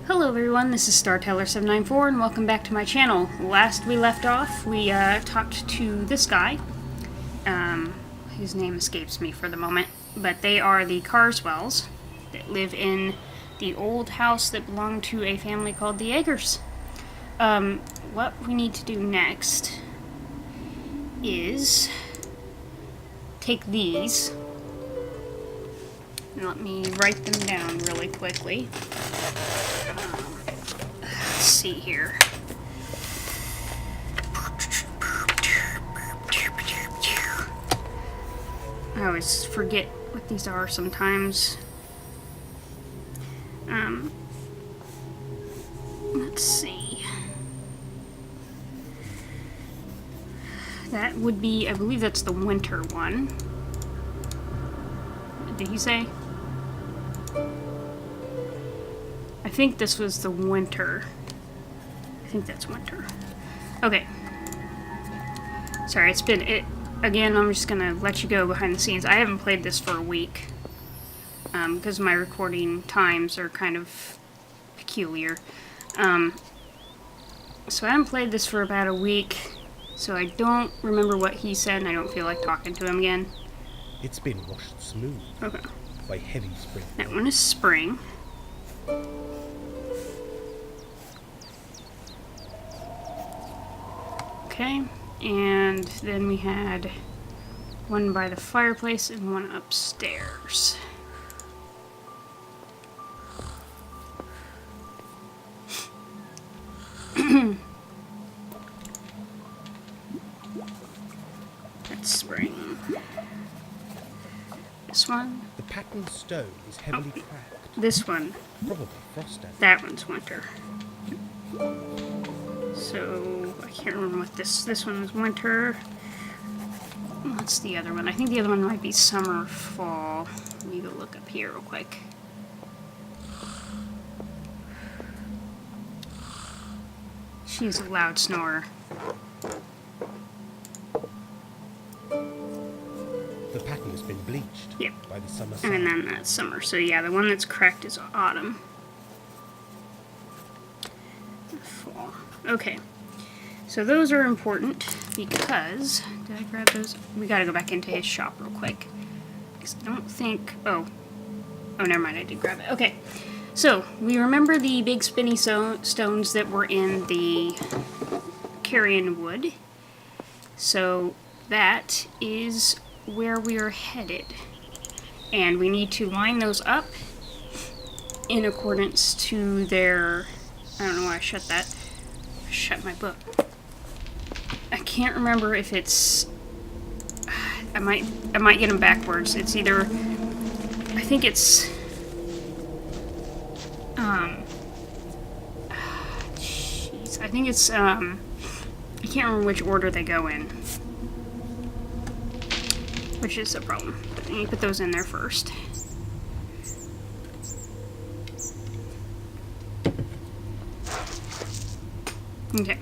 Hello everyone, this is Starteller794 and welcome back to my channel. Last we left off, we talked to this guy, whose name escapes me for the moment, but they are the Carswells that live in the old house that belonged to a family called the Eggers. What we need to do next is take these, and let me write them down really quickly. Let's see here. I always forget what these are sometimes. Let's see. That would be, I believe that's the winter one. Did he say? I think this was the winter. I think that's winter. Okay. Sorry, it's been... Again, I'm just gonna let you go behind the scenes. I haven't played this for a week. Because my recording times are kind of peculiar. So I haven't played this for about a week. So I don't remember what he said, and I don't feel like talking to him again. It's been washed smooth by heavy spring. That one is spring. Okay, and then we had one by the fireplace and one upstairs. That's spring. This one. The patterned stone is heavily cracked. This one. Probably frost damage. That one's winter. So I can't remember what this one is winter. What's the other one? I think the other one might be summer, fall. Let me go look up here real quick. She's a loud snorer. The pattern has been bleached by the summer sun. And then that's summer. So yeah, the one that's cracked is autumn. Fall. Okay. So those are important because... Did I grab those? We gotta go back into his shop real quick. Because I don't think... Oh, never mind. I did grab it. Okay. So, we remember the big spinny stones that were in the carrion wood. So, that is where we are headed. And we need to line those up in accordance to their... I don't know why I shut that. Shut my book. I can't remember if it's... I might get them backwards. It's either... I think it's... Jeez. I think it's, I can't remember which order they go in. Which is a problem. But you put those in there first. Okay.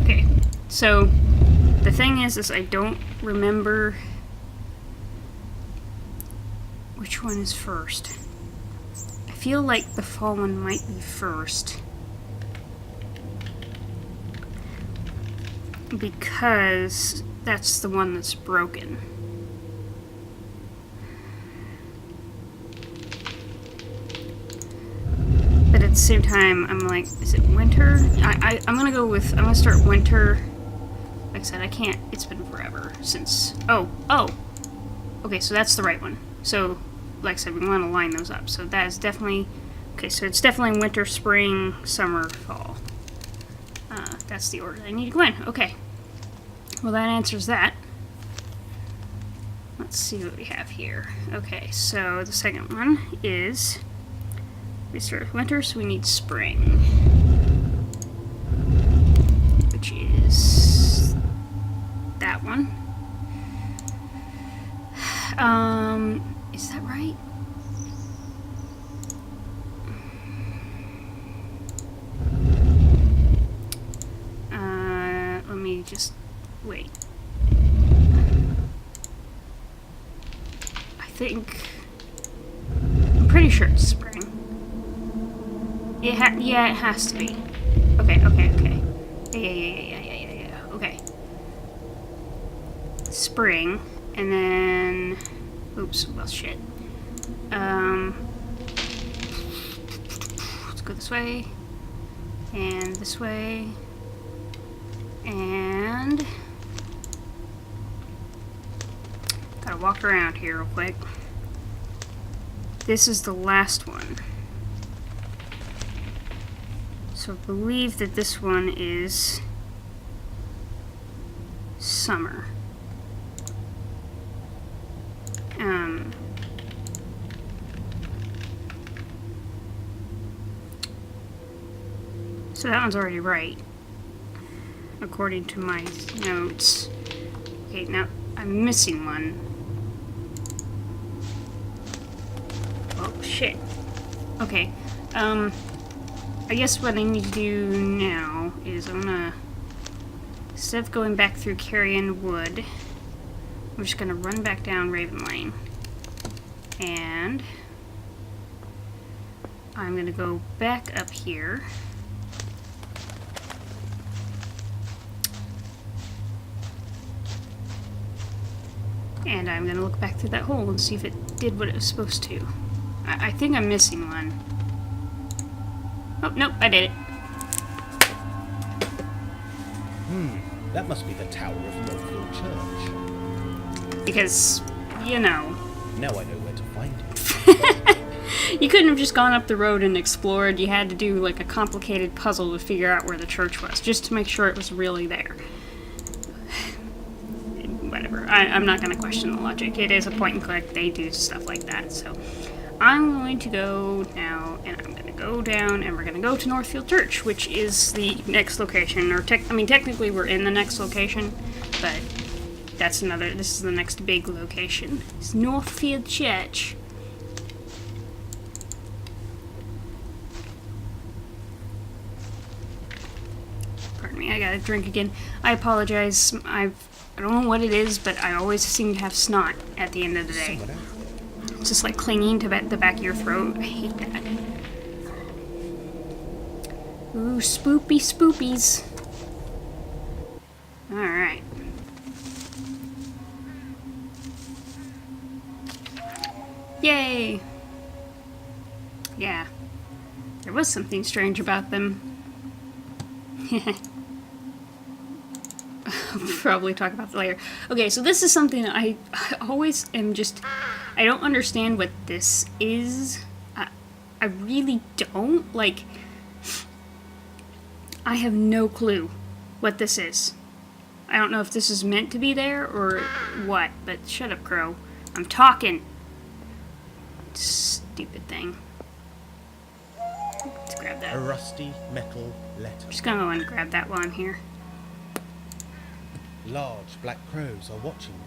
Okay. So, the thing is I don't remember which one is first. I feel like the fall one might be first. Because that's the one that's broken. But at the same time, I'm like, is it winter? I'm gonna go with, I'm gonna start winter. Like I said, I can't, it's been forever since, oh. Okay, so that's the right one. So, like I said, we want to line those up. So that is definitely... Okay, so it's definitely winter, spring, summer, fall. That's the order I need to go in. Okay. Well, that answers that. Let's see what we have here. Okay, so the second one is... We start with winter, so we need spring. Which is... that one. Is that right? Let me just wait. I think pretty sure it's spring. Yeah, it has to be. Okay. Yeah. Okay. Spring, and then... Oops, well, shit. Let's go this way. And this way. And... Gotta walk around here real quick. This is the last one. So I believe that this one is summer. So that one's already right, according to my notes. Okay, now I'm missing one. Oh, shit. Okay, I guess what I need to do now is I'm gonna, instead of going back through Carrion Wood, I'm just gonna run back down Raven Lane. And I'm gonna go back up here. And I'm gonna look back through that hole and see if it did what it was supposed to. I think I'm missing one. Oh, nope, I did it. That must be the tower of Northfield Church. Because, you know. Now I know where to find it. You couldn't have just gone up the road and explored. You had to do like a complicated puzzle to figure out where the church was, just to make sure it was really there. Whatever. I'm not going to question the logic. It is a point and click. They do stuff like that. So I'm going to go now, and I'm going to go down, and we're going to go to Northfield Church, which is the next location. Or technically we're in the next location, but this is the next big location. It's Northfield Church. Pardon me, I got to drink again. I apologize. I don't know what it is, but I always seem to have snot at the end of the day. It's just like clinging to the back of your throat. I hate that. Ooh, spoopies. Alright. Yay! Yeah. There was something strange about them. We'll probably talk about that later. Okay, so this is something that I always am just... I don't understand what this is. I really don't. Like, I have no clue what this is. I don't know if this is meant to be there or what, but shut up, Crow. I'm talking. Stupid thing. Let's grab that. A rusty metal letter. I'm just gonna go and grab that while I'm here. Large black crows are watching me.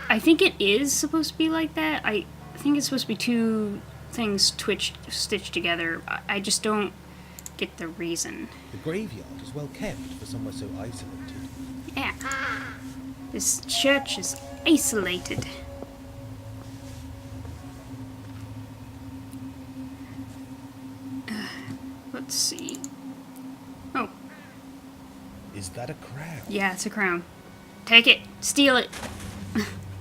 I think it is supposed to be like that. I think it's supposed to be two things stitched together. I just don't get the reason. The graveyard is well kept for somewhere so isolated. Yeah. This church is isolated. Let's see. Oh. Is that a crown? Yeah, it's a crown. Take it. Steal it.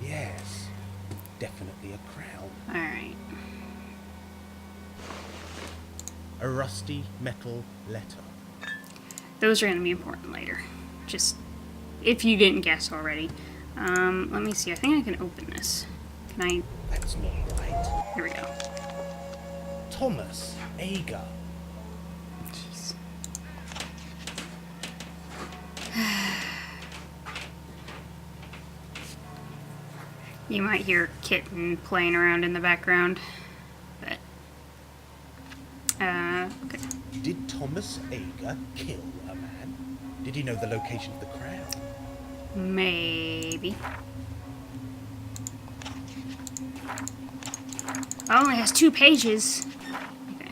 Yes. Definitely a crown. Alright. A rusty metal letter. Those are going to be important later. Just, if you didn't guess already. Let me see. I think I can open this. Can I? That's not right. Here we go. Thomas Ager. Jeez. You might hear Kitten playing around in the background. But, okay. Did Thomas Ager kill a man? Did he know the location of the crown? Maybe. Oh, it only has 2 pages. Okay.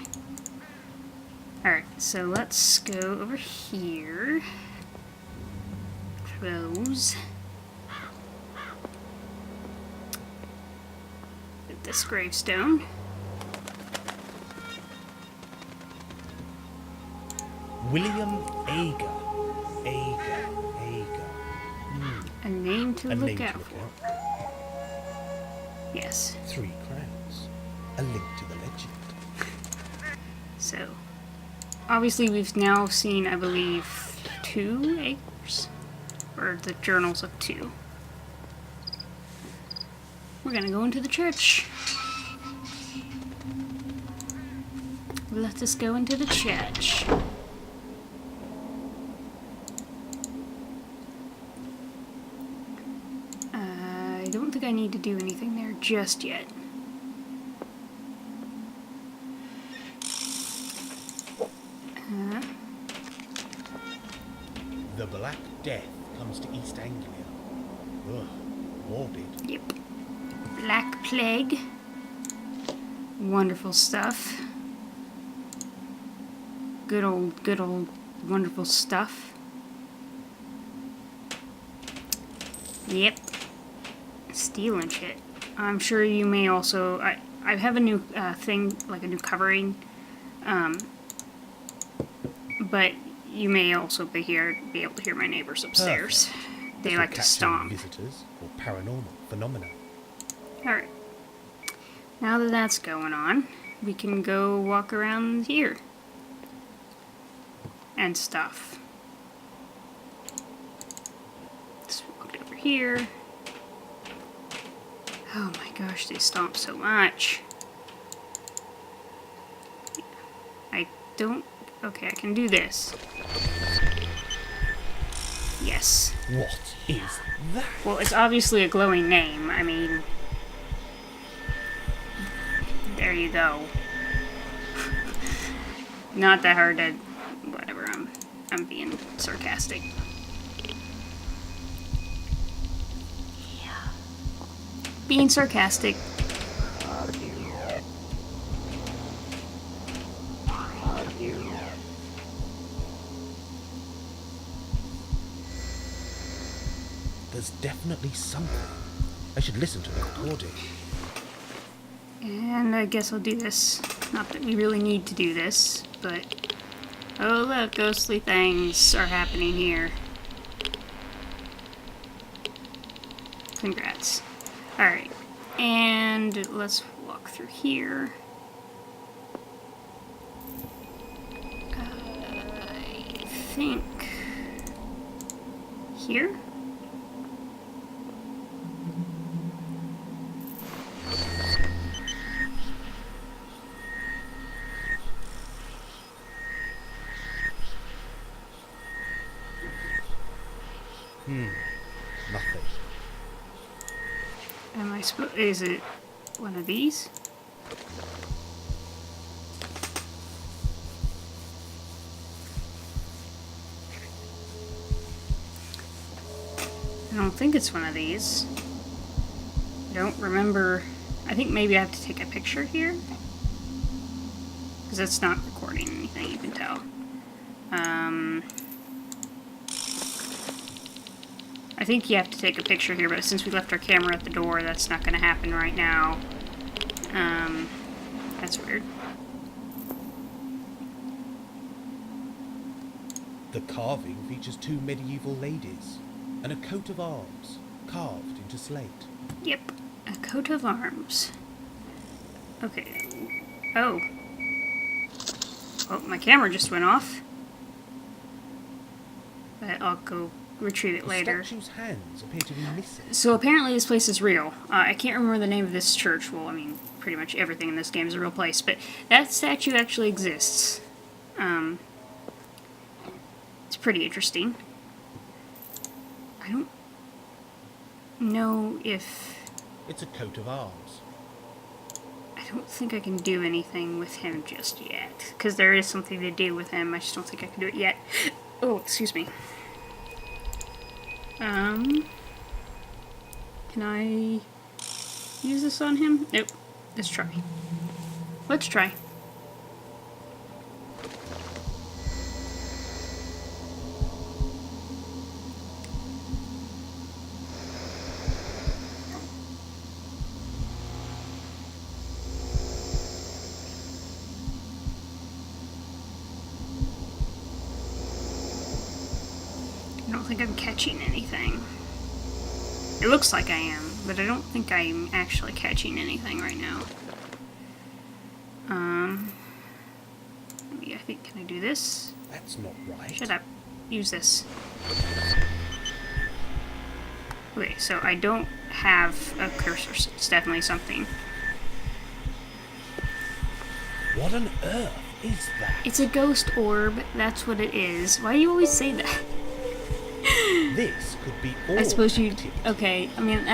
Alright, so let's go over here. Close. Get this gravestone. William Ager. Ager. A name to A look name to out look for. out. Yes. 3 crowns. A link to the legend. So, obviously we've now seen, I believe, 2 acres? Or the journals of 2. We're gonna go into the church. Let us go into the church. I don't think I need to do anything there just yet. The Black Death comes to East Anglia. Ugh, morbid. Yep. Black Plague. Wonderful stuff. Good old, wonderful stuff. Yep. Stealing shit. I'm sure you may also... I have a new thing, like a new covering. But you may also be able to hear my neighbors upstairs. Perfect. They This will like to catch any stomp. visitors or paranormal phenomena. Alright. Now that that's going on, we can go walk around here. And stuff. Let's walk over here. Oh my gosh, they stomp so much. I don't... Okay, I can do this. Yes. What is that? Well, it's obviously a glowing name. I mean... There you go. Not that hard to... Whatever, I'm being sarcastic. Yeah. Being sarcastic. There's definitely something. I should listen to the recording. And I guess I'll do this. Not that we really need to do this, but... Oh look, ghostly things are happening here. Congrats. Alright, and let's walk through here. I think... Here? Nothing. Am I is it one of these? I don't think it's one of these. I don't remember. I think maybe I have to take a picture here. Because it's not recording anything, you can tell. I think you have to take a picture here, but since we left our camera at the door, that's not going to happen right now. That's weird. The carving features 2 medieval ladies and a coat of arms carved into slate. Yep, a coat of arms. Okay. Oh. Oh, my camera just went off. But I'll go retrieve it later. The statue's hands appear to be missing. So apparently this place is real. I can't remember the name of this church. Well, I mean, pretty much everything in this game is a real place. But that statue actually exists. It's pretty interesting. I don't know if... It's a coat of arms. I don't think I can do anything with him just yet. Because there is something to do with him. I just don't think I can do it yet. Oh, excuse me. Can I use this on him? Nope. Let's try. Let's try. think I'm catching anything. It looks like I am, but I don't think I'm actually catching anything right now. Maybe I think, can I do this? That's not right. Shut up. Use this. Okay, so I don't have a cursor, so it's definitely something. What on earth is that? It's a ghost orb, that's what it is. Why do you always say that? This could be all I suppose you... activity. Okay, I mean,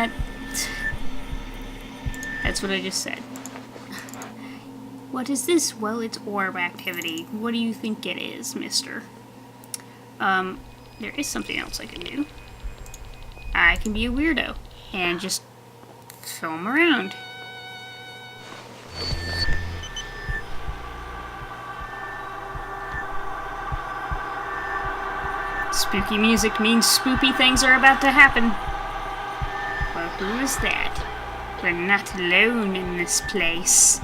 that's what I just said. What is this? Well, it's orb activity. What do you think it is, mister? There is something else I can do. I can be a weirdo and just film around. Spooky music means spoopy things are about to happen. Well, who is that? We're not alone in this place.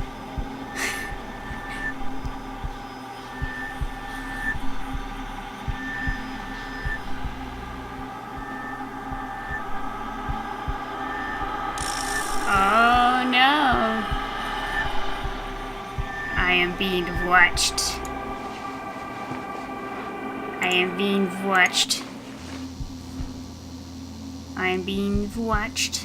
Oh no. I am being watched. I am being watched. I am being watched.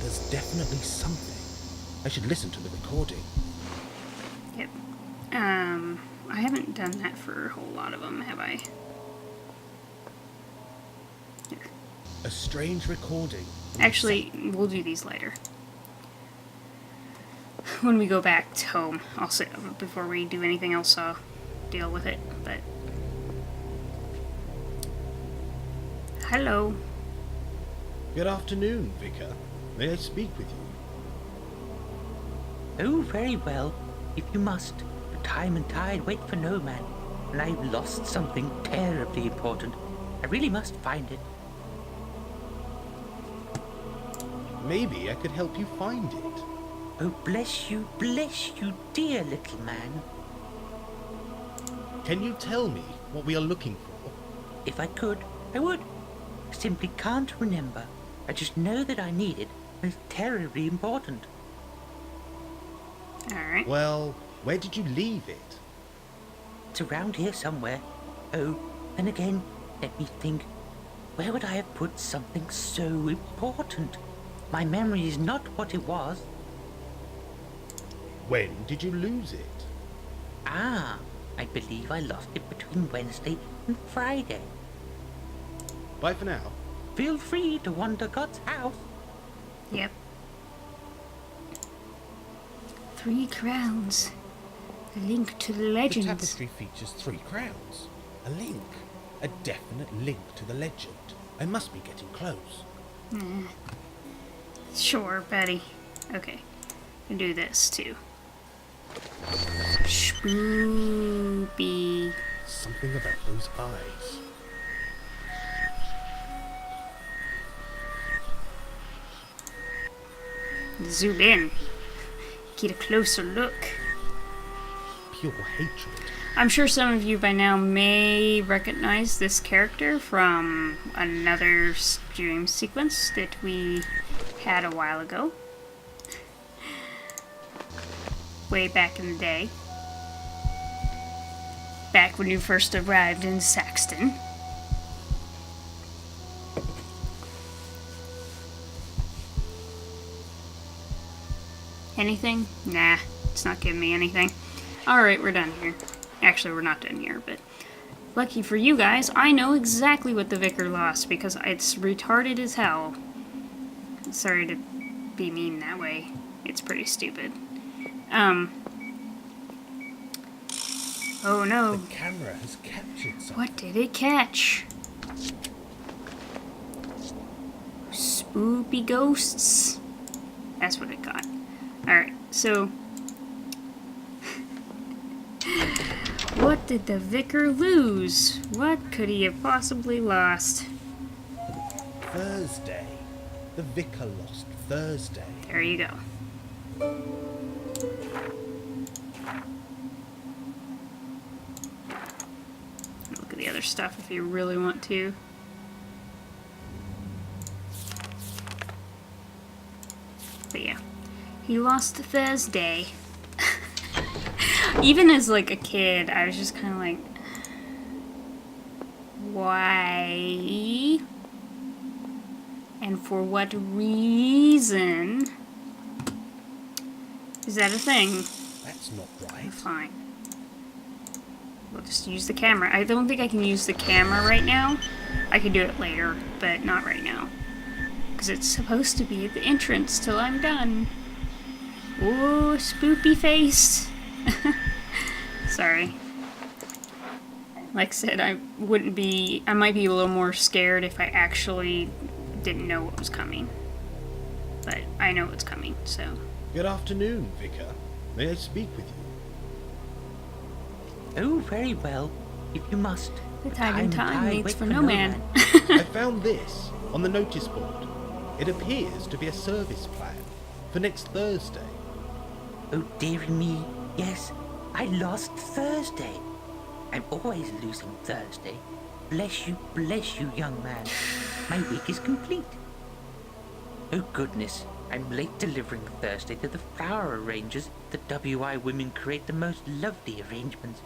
There's definitely something. I should listen to the recording. Yep. I haven't done that for a whole lot of them, have I? Here. A strange recording. Actually, we'll do these later. When we go back to home, I'll sit before we do anything else. I'll deal with it. But hello. Good afternoon, Vicar. May I speak with you? Oh, very well, if you must. But time and tide wait for no man, and I've lost something terribly important. I really must find it. Maybe I could help you find it. Oh, bless you, dear little man. Can you tell me what we are looking for? If I could, I would. I simply can't remember. I just know that I need it, and it's terribly important. Alright. Well, where did you leave it? It's around here somewhere. Oh, and again, let me think. Where would I have put something so important? My memory is not what it was. When did you lose it? Ah, I believe I lost it between Wednesday and Friday. Bye for now. Feel free to wander God's house. Yep. 3 crowns. A link to the The legends. tapestry features 3 crowns. A link. A definite link to the legend. I must be getting close. Sure, Betty. Okay. Can do this too. Spoopy. Something about those eyes. Zoom in. Get a closer look. Pure hatred. I'm sure some of you by now may recognize this character from another stream sequence that we had a while ago. Way back in the day. Back when you first arrived in Saxton. Anything? Nah, it's not giving me anything. Alright, we're done here. Actually, we're not done here, but lucky for you guys, I know exactly what the vicar lost because it's retarded as hell. Sorry to be mean that way. It's pretty stupid. Oh no. The camera has captured something. What did it catch? Spoopy ghosts. That's what it got. Alright, so what What did the vicar lose? What could he have possibly lost? Thursday. The vicar lost Thursday. There you go. Look at the other stuff if you really want to. But yeah, he lost Thursday. Even as like a kid, I was just kind of like, why? And for what reason? Is that a thing? That's not right. Fine. We'll just use the camera. I don't think I can use the camera right now. I can do it later, but not right now. Because it's supposed to be at the entrance till I'm done. Oh, spoopy face. Sorry. Like I said, I might be a little more scared if I actually didn't know what was coming. But I know what's coming, so. Good afternoon, Vicar. May I speak with you? Oh, very well, if you must. The time and time waits wait for no man. I found this on the notice board. It appears to be a service plan for next Thursday. Oh, dearie me, yes, I lost Thursday. I'm always losing Thursday. Bless you, young man. My week is complete. Oh, goodness, I'm late delivering Thursday to the flower arrangers. The WI women create the most lovely arrangements.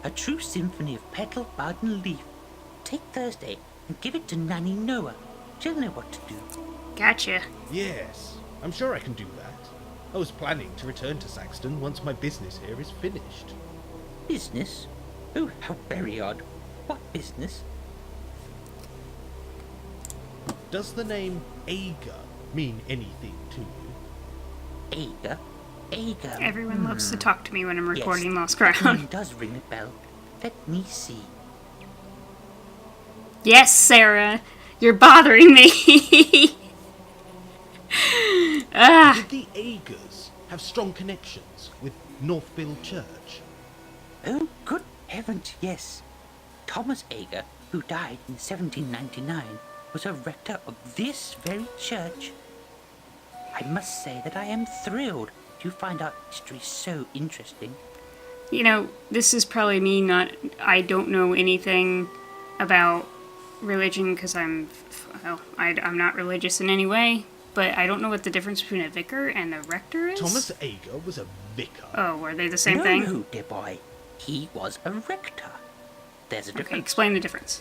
A true symphony of petal, bud, and leaf. Take Thursday and give it to Nanny Noah. She'll know what to do. Gotcha. Yes, I'm sure I can do that. I was planning to return to Saxton once my business here is finished. Business? Oh, how very odd. What business? Does the name Ager mean anything to you? Ager? Ager? Everyone loves to talk to me when I'm recording yes, Lost that Ground. name does ring a bell. Let me see. Yes, Sarah, you're bothering me. Did the Agers have strong connections with Northfield Church? Oh, good heavens, yes. Thomas Ager, who died in 1799, was a rector of this very church. I must say that I am thrilled to find our history so interesting. You know, this is probably me I don't know anything about religion because I'm not religious in any way, but I don't know what the difference between a vicar and a rector is. Thomas Ager was a vicar. Oh, are they the same thing? No, dear boy. He was a rector. There's a difference. Okay, explain the difference.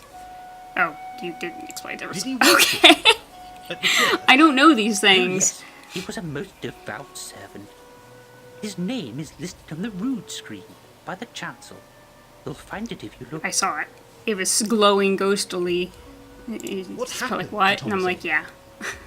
Oh, you didn't explain the difference. Did he work Okay. at the church? I don't know these Oh, things. yes, he was a most devout servant. His name is listed on the rood screen by the chancel. You'll find it if you look. I saw it. It was glowing ghostily. It's What probably happened like, to what? And I'm Thomas like, Ager? yeah.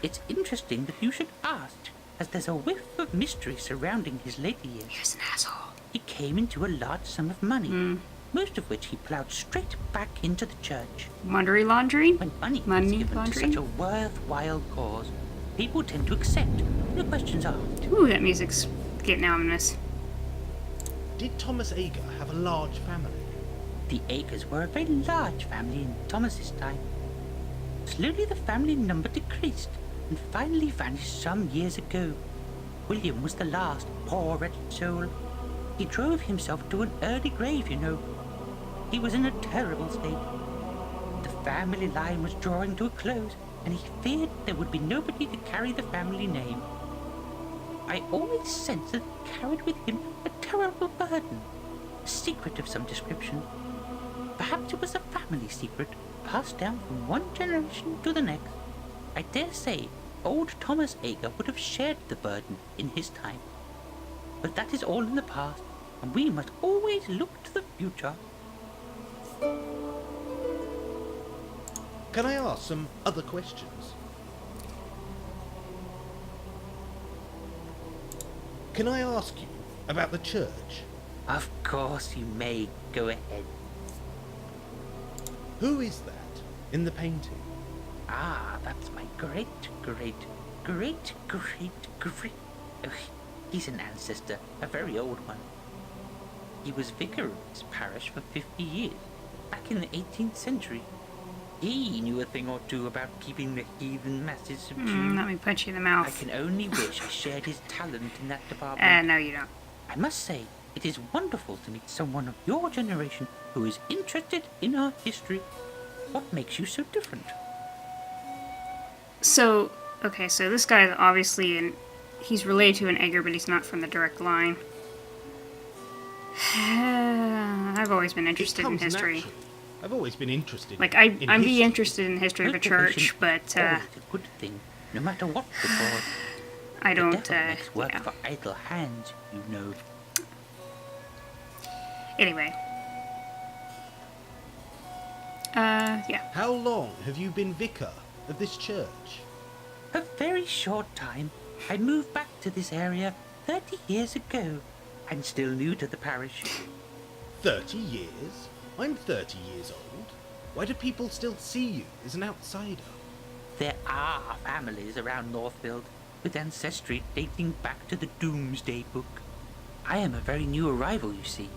It's interesting that you should ask, as there's a whiff of mystery surrounding his later years. Here's an asshole. He came into a large sum of money, most of which he ploughed straight back into the church. Money laundering? When money Money is given to laundering? such a worthwhile cause, people tend to accept. No questions asked. Ooh, that music's getting ominous. Did Thomas Ager have a large family? The Agers were a very large family in Thomas's time. Slowly the family number decreased and finally vanished some years ago. William was the last poor wretched soul. He drove himself to an early grave, you know. He was in a terrible state. The family line was drawing to a close, and he feared there would be nobody to carry the family name. I always sensed that he carried with him a terrible burden, a secret of some description. Perhaps it was a family secret, passed down from one generation to the next. I dare say old Thomas Ager would have shared the burden in his time. But that is all in the past, and we must always look to the future. Can I ask some other questions? Can I ask you about the church? Of course you may. Go ahead. Who is that in the painting? Ah, that's my great. Oh, he's an ancestor, a very old one. He was vicar of this parish for 50 years, back in the 18th century. He knew a thing or two about keeping the heathen masses subdued. Let me punch you in the I mouth. can only wish I shared his talent in that department. No, you don't. I must say, it is wonderful to meet someone of your generation who is interested in our history. What makes you so different? So, okay, so this guy is obviously he's related to an Egger, but he's not from the direct line. I've always been interested in It comes history. naturally. I've always been interested. Like, in I'd be history. interested in the history of a church, but always a good thing, no matter what the cause. I The don't. devil makes work Yeah. for idle hands, you know. Anyway. Yeah. How long have you been vicar of this church? A very short time. I moved back to this area 30 years ago. I'm still new to the parish. 30 years? I'm 30 years old. Why do people still see you as an outsider? There are families around Northfield with ancestry dating back to the Doomsday Book. I am a very new arrival, you see.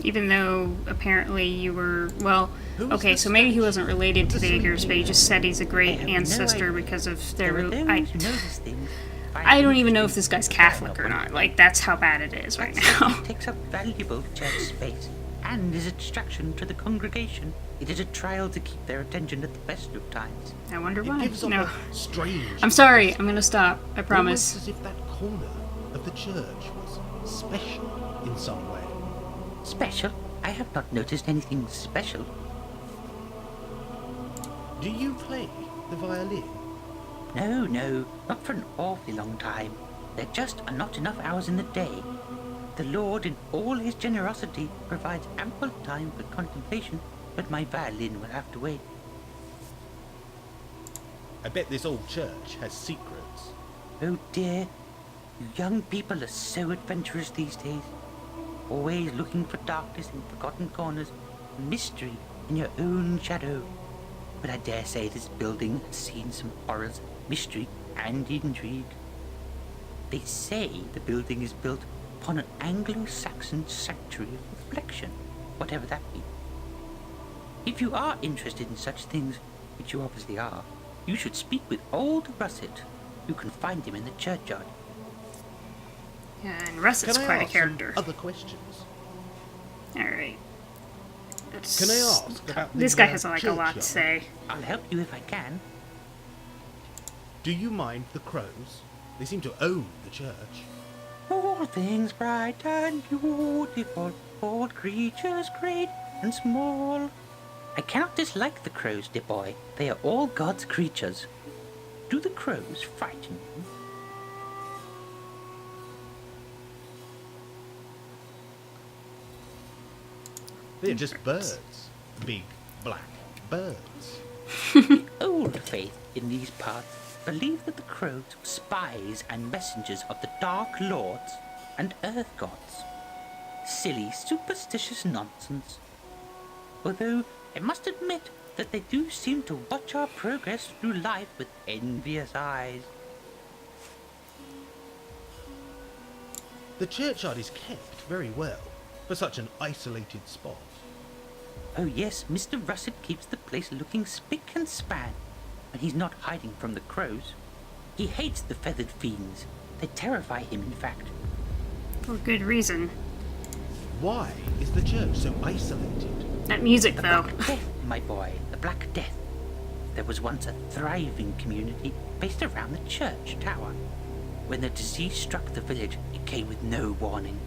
Even though apparently you were, well, Who was okay, the so maybe he statue? wasn't related to the The Eggers, but he just said he's a I great have no ancestor idea. because of There their. are those who notice things. I don't even know if this guy's Catholic or not. Like, that's how bad it is right now. It takes up valuable church space and is a distraction to the congregation. It is a trial to keep their attention at the best of times. I wonder It why. gives off No. a strange. I'm sorry. I'm gonna stop. I Almost promise. as if that corner of the church was special in some way. Special? I have not noticed anything special. Do you play the violin? No, not for an awfully long time. There just are not enough hours in the day. The Lord, in all his generosity, provides ample time for contemplation, but my violin will have to wait. I bet this old church has secrets. Oh dear, you young people are so adventurous these days. Always looking for darkness in forgotten corners, mystery in your own shadow. But I dare say this building has seen some horrors, mystery, and intrigue. They say the building is built upon an Anglo-Saxon sanctuary of reflection, whatever that be. If you are interested in such things, which you obviously are, you should speak with old Russet. You can find him in the churchyard. Yeah, and Russet's Can I quite a ask character. some other questions? Alright. Can I ask about the This guy has like a lot churchyard? to say. I'll help you if I can. Do you mind the crows? They seem to own the church. All things bright and beautiful, all creatures great and small. I cannot dislike the crows, dear boy. They are all God's creatures. Do the crows frighten you? They're just birds. Big, black birds. Old faith in these parts believe that the crows were spies and messengers of the Dark Lords and Earth Gods. Silly, superstitious nonsense. Although I must admit that they do seem to watch our progress through life with envious eyes. The churchyard is kept very well for such an isolated spot. Oh yes, Mr. Russet keeps the place looking spick and span when he's not hiding from the crows. He hates the feathered fiends. They terrify him, in fact. For good reason. Why is the church so isolated? That music, The though. Black Death, my boy, the Black Death. There was once a thriving community based around the church tower. When the disease struck the village, it came with no warning.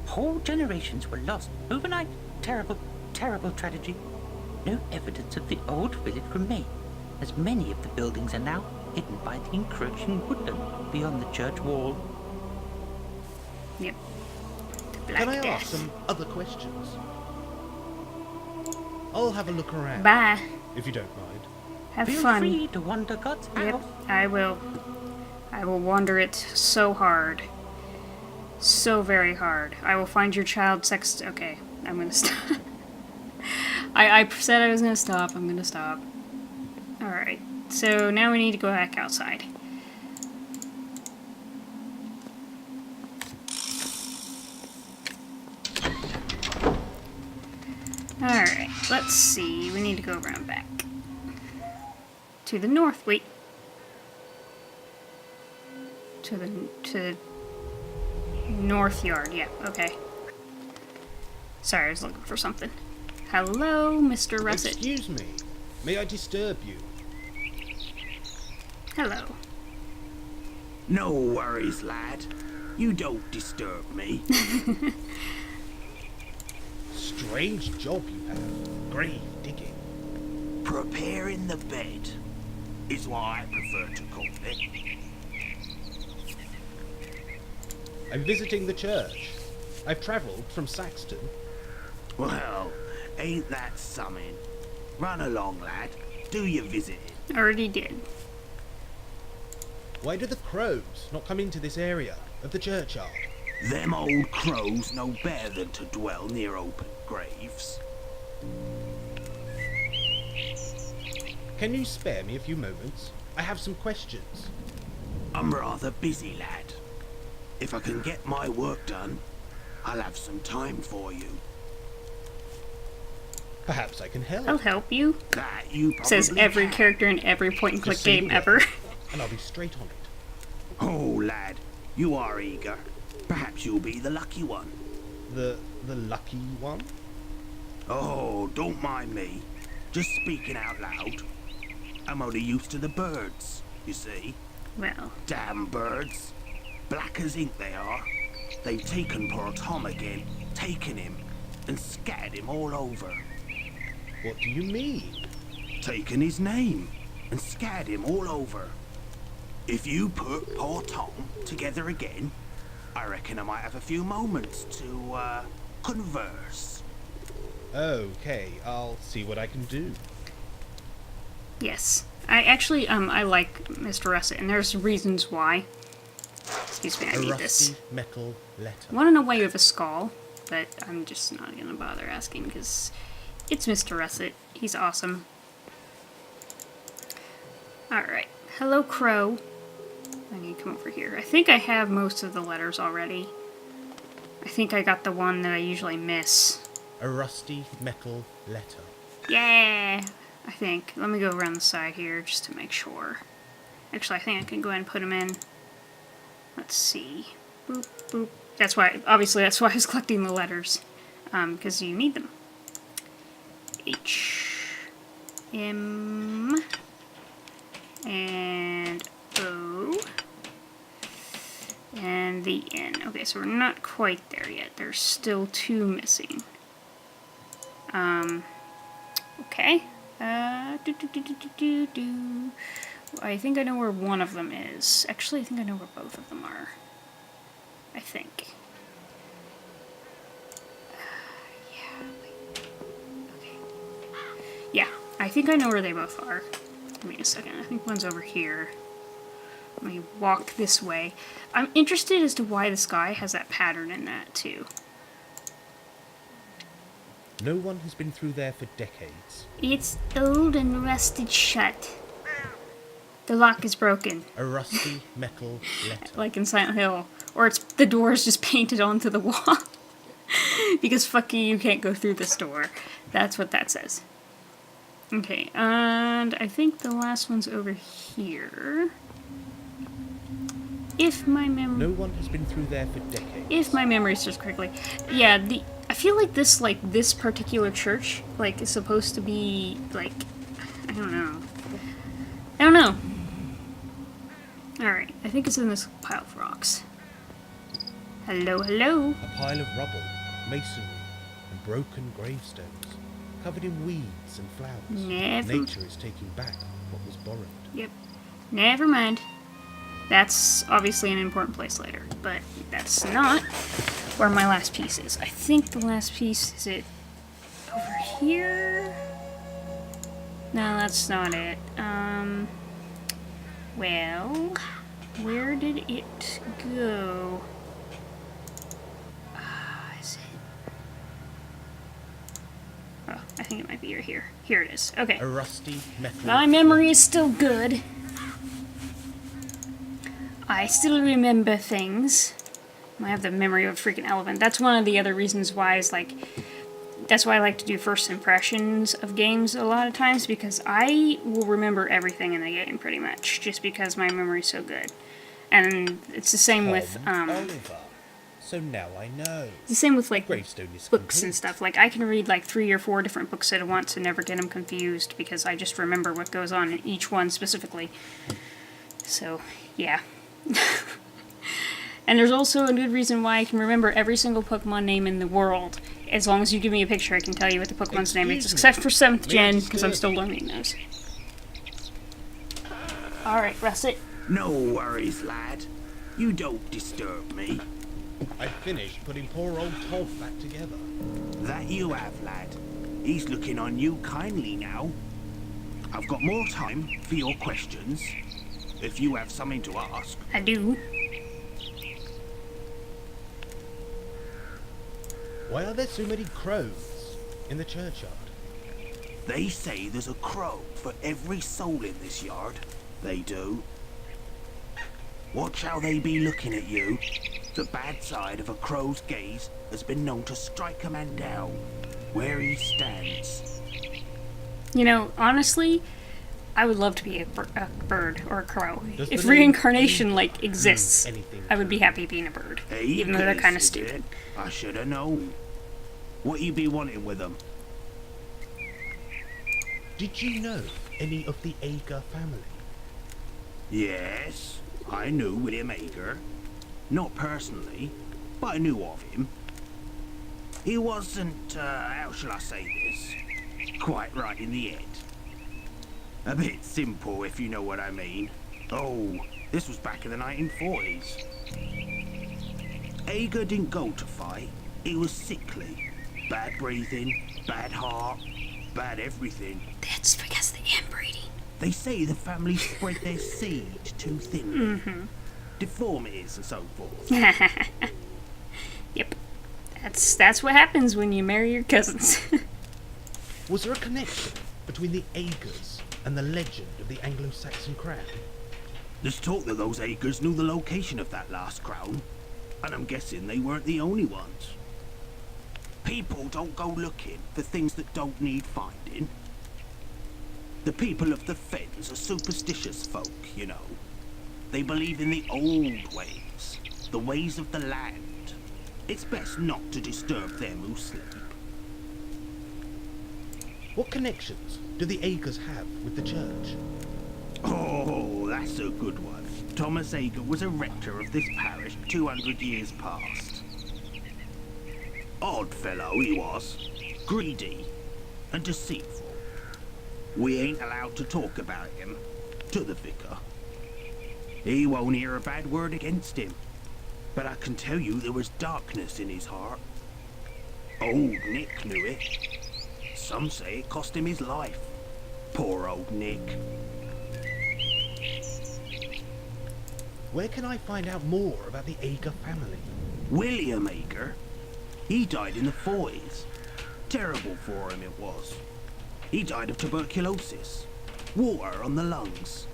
Whole generations were lost overnight. Terrible, terrible tragedy. No evidence of the old village remains, as many of the buildings are now hidden by the encroaching woodland beyond the church wall. Yep. The Can I Black ask Death. some other questions? I'll have a look around, Bye. if you don't mind. Have Feel fun. free to wander God's Yep, house. I will. I will wander it so hard. So very hard. I will find your child sex. Okay, I'm gonna stop. I said I was gonna stop. I'm gonna stop. Alright, so now we need to go back outside. Alright, let's see. We need to go around back. To the north. Wait. To North Yard. Yeah, okay. Sorry, I was looking for something. Hello, Mr. Russet. Excuse me. May I disturb you? Hello. No worries, lad. You don't disturb me. Strange job you have. Grave digging. Preparing the bed is what I prefer to call it. I'm visiting the church. I've travelled from Saxton. Well, ain't that something? Run along, lad. Do your visiting. Already did. Why do the crows not come into this area of the churchyard? Them old crows know better than to dwell near open graves. Can you spare me a few moments? I have some questions. I'm rather busy, lad. If I can get my work done, I'll have some time for you. Perhaps I can help. I'll help you. That you probably Says every can. character in every point-and-click Just say the game word, ever. and I'll be straight on it. Oh, lad, you are eager. Perhaps you'll be the lucky one. The lucky one? Oh, don't mind me. Just speaking out loud. I'm only used to the birds, you see. Well, Damn birds. Black as ink they are. They've taken poor Tom again, taken him, and scattered him all over. What do you mean? Taken his name, and scattered him all over. If you put poor Tom together again, I reckon I might have a few moments to, converse. Okay, I'll see what I can do. yes. I actually, I like Mr. Russet, and there's reasons why. Excuse me, I A need rusty this. metal letter. I want to know why you have a skull, but I'm just not going to bother asking, because it's Mr. Russet. He's awesome. Alright. Hello, Crow. I need to come over here. I think I have most of the letters already. I think I got the one that I usually miss. A rusty metal letter. Yeah! I think. Let me go around the side here just to make sure. Actually, I think I can go ahead and put them in. Let's see. Boop, boop. That's why, obviously, that's why I was collecting the letters. Because you need them. H. M. And O. And the N. Okay, so we're not quite there yet. There's still 2 missing. Okay. I think I know where one of them is. Actually, I think I know where both of them are. I think. Yeah. Wait. Okay. Yeah, I think I know where they both are. Give me a second. I think one's over here. Let me walk this way. I'm interested as to why the sky has that pattern in that, too. No one has been through there for decades. It's old and rusted shut. The lock is broken. A rusty metal letter. Like in Silent Hill. Or it's the door is just painted onto the wall. Because fuck you can't go through this door. That's what that says. Okay, and I think the last one's over here. If my memory... No one has been through there for decades. If my memory serves correctly. Yeah, I feel like this particular church, is supposed to be, I don't know. I don't know. Alright, I think it's in this pile of rocks. Hello, hello. A pile of rubble, masonry, and broken gravestones, covered in weeds and flowers. Nature is taking back what was borrowed. Yep. Never mind. That's obviously an important place later, but that's not where my last piece is. I think the last piece is it over here? No, that's not it. Well, where did it go? Is it? Oh, I think it might be right here. Here it is. Okay. A rusty metal. My memory is still good. I still remember things. I have the memory of a freaking elephant. That's one of the other reasons why is that's why I like to do first impressions of games a lot of times, because I will remember everything in the game pretty much, just because my memory's so good. And it's the same with Oliver. So now I know. it's the same with like Gravestone is books complete. and stuff. Like I can read like 3 or 4 different books at once and never get them confused because I just remember what goes on in each one specifically. So yeah. And there's also a good reason why I can remember every single Pokemon name in the world. As long as you give me a picture, I can tell you what the Pokemon's name is, Excuse me. except for 7th May I gen, because I'm disturb still learning those. Alright, Russet. No worries, lad. You don't disturb me. I finished putting poor old Tom back together. That you have, lad. He's looking on you kindly now. I've got more time for your questions, if you have something to ask. I do. Why are there so many crows in the churchyard? They say there's a crow for every soul in this yard. They do. Watch how they be looking at you. The bad side of a crow's gaze has been known to strike a man down where he stands. You know, honestly, I would love to be a bird or a crow. Does If the name reincarnation, Eagle like, exists, mean anything I would to be you? happy being a bird. Even though they're kind of Is stupid. it? I should have known. What you be wanting with them? Did you know any of the Ager family? Yes, I knew William Ager. Not personally, but I knew of him. He wasn't, how shall I say this? Quite right in the head. A bit simple, if you know what I mean. Oh, this was back in the 1940s. Ager didn't go to fight. He was sickly. Bad breathing, bad heart, bad everything. That's because of the inbreeding. They say the family spread their seed too thinly. Deformities and so forth. Yep. That's what happens when you marry your cousins. Was there a connection between the Agers and the legend of the Anglo-Saxon crown? There's talk that those Agers knew the location of that last crown, and I'm guessing they weren't the only ones. People don't go looking for things that don't need finding. The people of the Fens are superstitious folk, you know. They believe in the old ways, the ways of the land. It's best not to disturb them who sleep. What connections do the Agers have with the church? Oh, that's a good one. Thomas Ager was a rector of this parish 200 years past. Odd fellow he was. Greedy and deceitful. We ain't allowed to talk about him to the vicar. He won't hear a bad word against him. But I can tell you there was darkness in his heart. Old Nick knew it. Some say it cost him his life. Poor old Nick. Where can I find out more about the Ager family? William Ager. He died in the 40s. Terrible for him it was. He died of tuberculosis. Water on the lungs.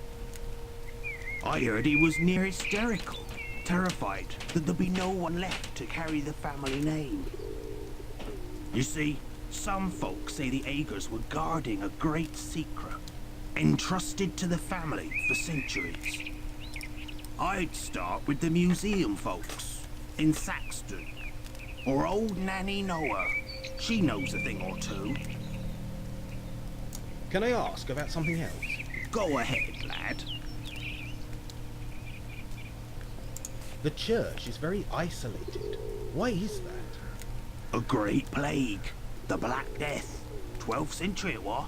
I heard he was near hysterical. Terrified that there'd be no one left to carry the family name. You see, some folks say the Agers were guarding a great secret, entrusted to the family for centuries. I'd start with the museum folks in Saxton, or old Nanny Noah. She knows a thing or two. Can I ask about something else? Go ahead, lad. The church is very isolated. Why is that? A great plague. The Black Death. 12th century it was.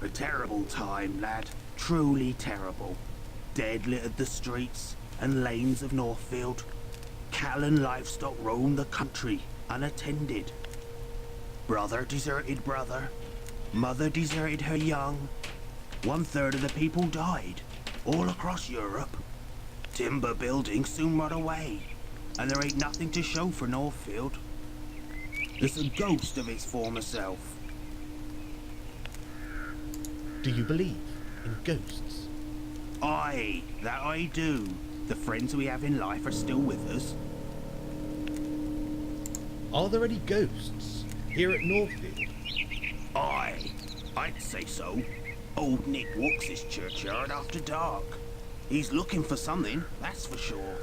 A terrible time, lad. Truly terrible. Dead littered the streets and lanes of Northfield. Cattle and livestock roamed the country, unattended. Brother deserted brother. Mother deserted her young. 1/3 of the people died, all across Europe. Timber buildings soon rot away, and there ain't nothing to show for Northfield. There's a ghost of its former self. Do you believe in ghosts? Aye, that I do. The friends we have in life are still with us. Are there any ghosts Here at Northfield. Aye, I'd say so. Old Nick walks this churchyard after dark. He's looking for something, that's for sure.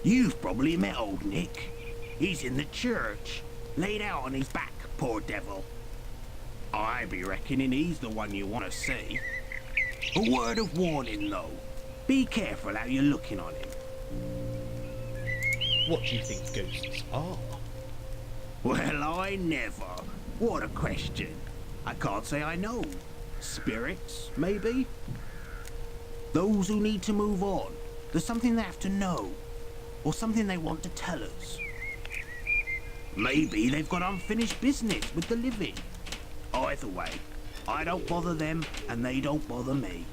You've probably met old Nick. He's in the church, laid out on his back, poor devil. I be reckoning he's the one you want to see. A word of warning, though. Be careful how you're looking on him. What do you think ghosts are? Well, I never. What a question. I can't say I know. Spirits, maybe? Those who need to move on. There's something they have to know. Or something they want to tell us. Maybe they've got unfinished business with the living. Either way, I don't bother them and they don't bother me.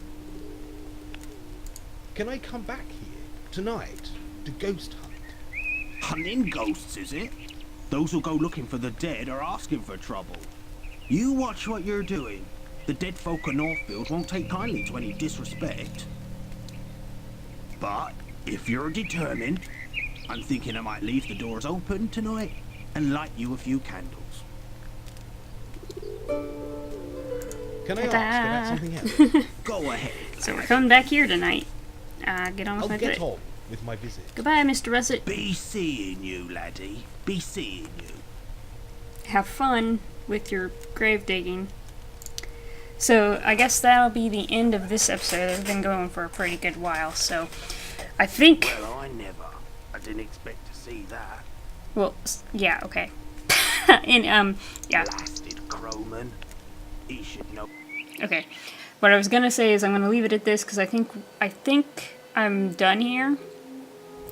Can I come back here tonight to ghost hunt? Hunting ghosts, is it? Those who go looking for the dead are asking for trouble. You watch what you're doing. The dead folk of Northfield won't take kindly to any disrespect. But if you're determined, I'm thinking I might leave the doors open tonight and light you a few candles. Can I ask about something else? Go ahead. So we're coming back here tonight. Get on with I'll my get visit. on with my visit. Goodbye, Mr. Russet. Be seeing you, laddie. Be seeing you. Have fun with your grave digging. So I guess that'll be the end of this episode. It's been going for a pretty good while, so I think. Well, I didn't expect to see that. Well, yeah, okay. And yeah. Blasted crowman. He should know. Okay. What I was gonna say is I'm gonna leave it at this because I think I'm done here.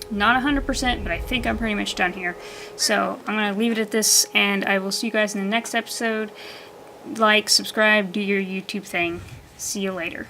Not 100%, but I think I'm pretty much done here. So I'm gonna leave it at this, and I will see you guys in the next episode. Like, subscribe, do your YouTube thing. See you later.